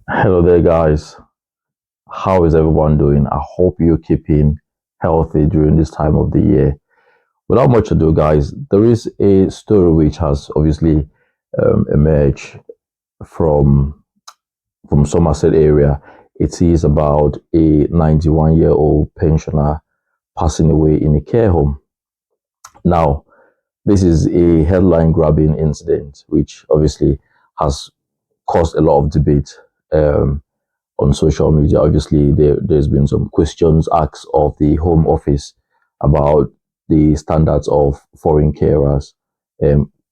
Hello there, guys. How is everyone doing? I hope you're keeping healthy during this time of the year. Without much ado, guys, there is a story which has obviously emerged from Somerset area. It is about a 91-year-old pensioner passing away in a care home. Now, this is a headline-grabbing incident, which obviously has caused a lot of debate. On social media. Obviously, there's been some questions asked of the Home Office about the standards of foreign carers.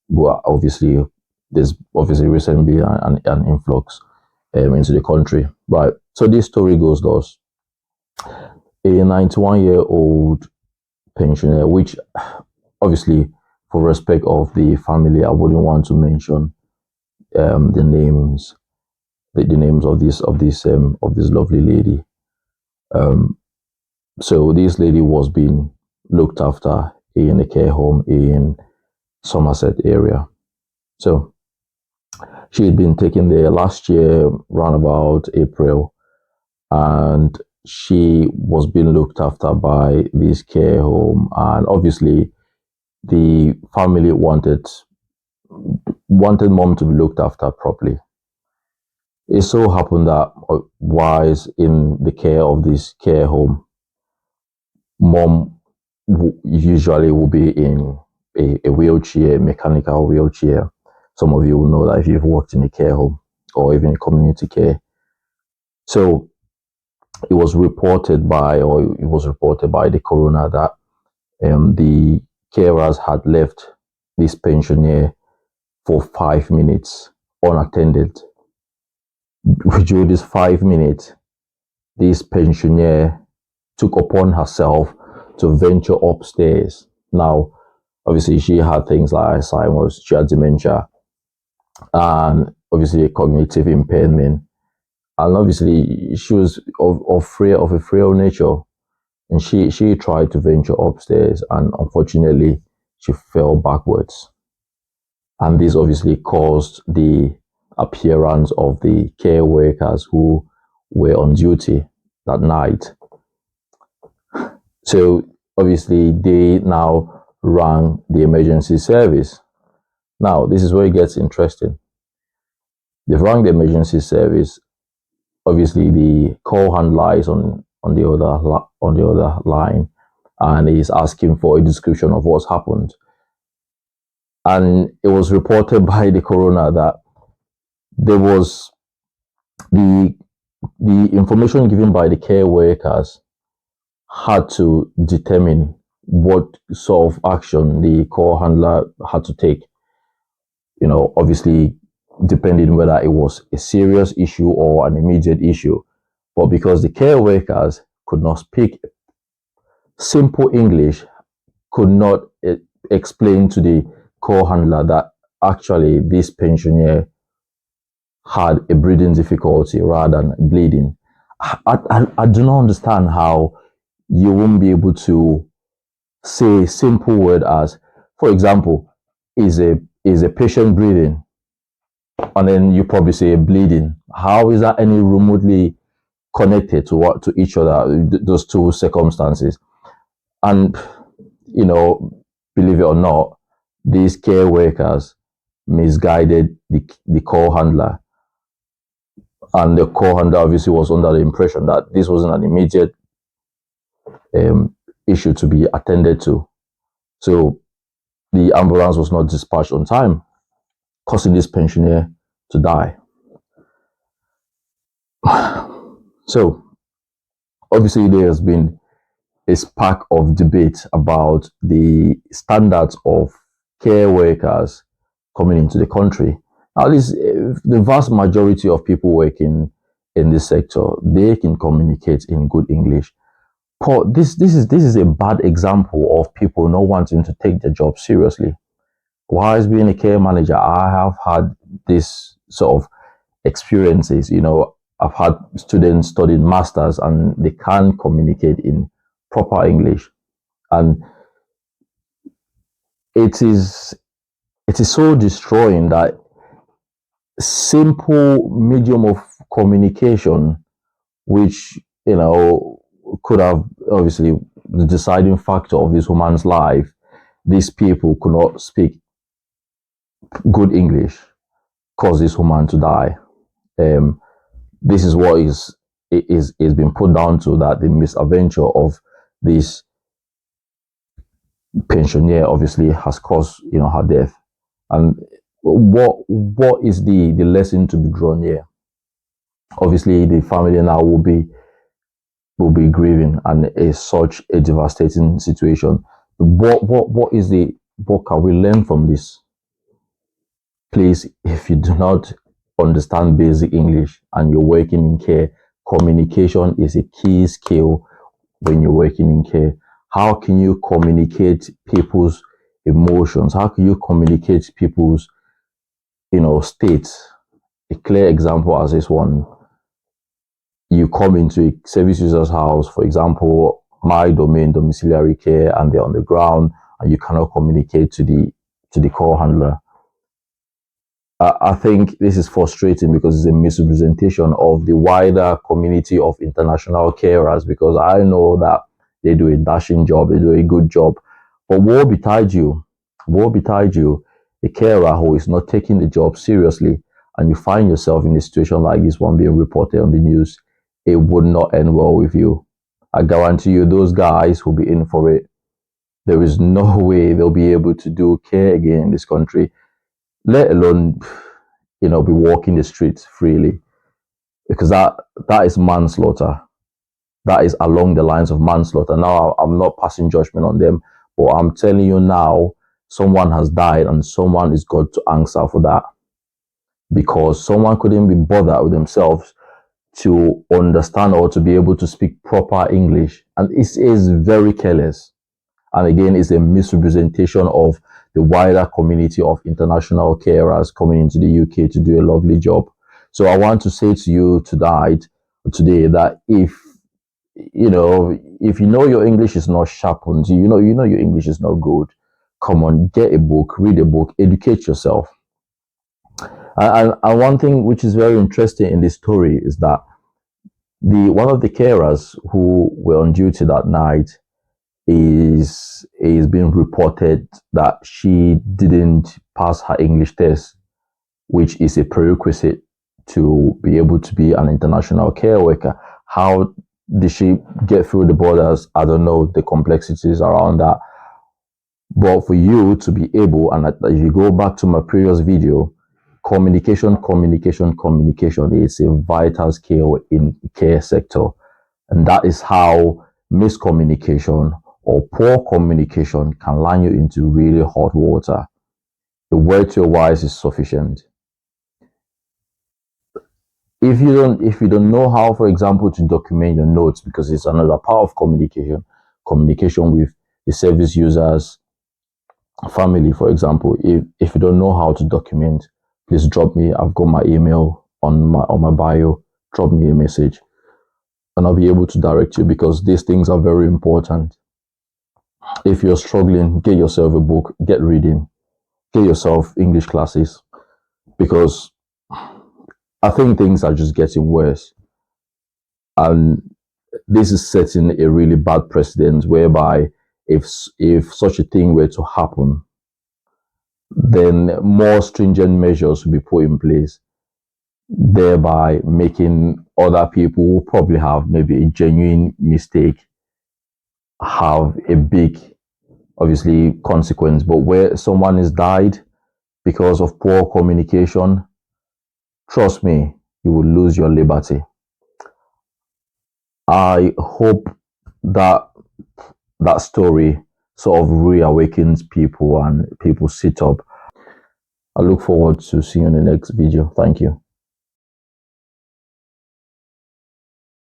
Well, obviously, there's obviously recently an influx into the country. Right. So this story goes thus: a 91-year-old pensioner, which obviously, for respect of the family, I wouldn't want to mention the names, the names of this lovely lady. Um, So this lady was being looked after in a care home in Somerset area. So she had been taken there last year, around about April, and she was being looked after by this care home. And obviously, the family wanted mom to be looked after properly. It so happened that whilst in the care of this care home, mom usually will be in a wheelchair, mechanical wheelchair. Some of you will know that if you've worked in a care home or even community care. So it was reported by the coroner that the carers had left this pensioner for 5 minutes unattended. During these 5 minutes, this pensioner took upon herself to venture upstairs. Now, obviously, she had things like Alzheimer's, she had dementia, and obviously a cognitive impairment. And obviously, she was of a frail nature, and she tried to venture upstairs, and unfortunately, she fell backwards. And this obviously caused the appearance of the care workers who were on duty that night. So obviously, they now rang the emergency service. Now, this is where it gets interesting. They've rang the emergency service. Obviously, the call handler is on the other line, and he's asking for a description of what's happened. And it was reported by the coroner that there was the the information given by the care workers had to determine what sort of action the call handler had to take. Obviously, depending whether it was a serious issue or an immediate issue. But because the care workers could not speak simple English, could not explain to the call handler that actually this pensioner had a breathing difficulty rather than bleeding. I do not understand how you won't be able to say a simple word as, for example, is a patient breathing, and then you probably say bleeding. How is that any remotely connected to each other? Those two circumstances, and you know, believe it or not, these care workers misguided the call handler, and the call handler obviously was under the impression that this wasn't an immediate issue to be attended to. So the ambulance was not dispatched on time, causing this pensioner to die. So obviously there has been a spark of debate about the standards of care workers coming into the country. At least the vast majority of people working in this sector, they can communicate in good English. But this is a bad example of people not wanting to take the job seriously. Whilst being a care manager, I have had this sort of experiences. I've had students studying masters and they can't communicate in proper English, and it is it is so destroying that simple medium of communication, which, could have obviously the deciding factor of this woman's life. These people could not speak good English, cause this woman to die. Um, this is what is being put down to, that the misadventure of this pensioner obviously has caused, her death. And what is the lesson to be drawn here? Obviously, the family now will be grieving, and it's such a devastating situation. What can we learn from this? Please, if you do not understand basic English and you're working in care, communication is a key skill when you're working in care. How can you communicate people's emotions? How can you communicate people's, states? A clear example as this one: you come into a service user's house, for example, my domain, domiciliary care, and they're on the ground, and you cannot communicate to the call handler. I think this is frustrating because it's a misrepresentation of the wider community of international carers, because I know that they do a dashing job, they do a good job. But woe betide you, a carer who is not taking the job seriously, and you find yourself in a situation like this one being reported on the news. It would not end well with you. I guarantee you, those guys will be in for it. There is no way they'll be able to do care again in this country, let alone, be walking the streets freely, because that is manslaughter. That is along the lines of manslaughter. Now, I'm not passing judgment on them, but I'm telling you now, someone has died and someone is got to answer for that, because someone couldn't be bothered with themselves to understand or to be able to speak proper English, and it is very careless. And again, it's a misrepresentation of the wider community of international carers coming into the UK to do a lovely job. So I want to say to you today, that if your English is not sharpened, your English is not good, come on, get a book, read a book, educate yourself. And one thing which is very interesting in this story is that one of the carers who were on duty that night is being reported that she didn't pass her English test, which is a prerequisite to be able to be an international care worker. How did she get through the borders? I don't know the complexities around that. But for you to be able, and if you go back to my previous video, communication is a vital skill in the care sector. And that is how miscommunication or poor communication can land you into really hot water. A word to your wise is sufficient. If you don't know how, for example, to document your notes, because it's another part of communication with the service users, family, for example. If you don't know how to document, please drop me. I've got my email on my bio. Drop me a message, and I'll be able to direct you, because these things are very important. If you're struggling, get yourself a book, get reading, get yourself English classes, because I think things are just getting worse. And this is setting a really bad precedent, whereby if such a thing were to happen, then more stringent measures will be put in place, thereby making other people who probably have maybe a genuine mistake have a big, obviously, consequence. But where someone has died because of poor communication, trust me, you will lose your liberty. I hope that story sort of reawakens people and people sit up. I look forward to seeing you in the next video. Thank you.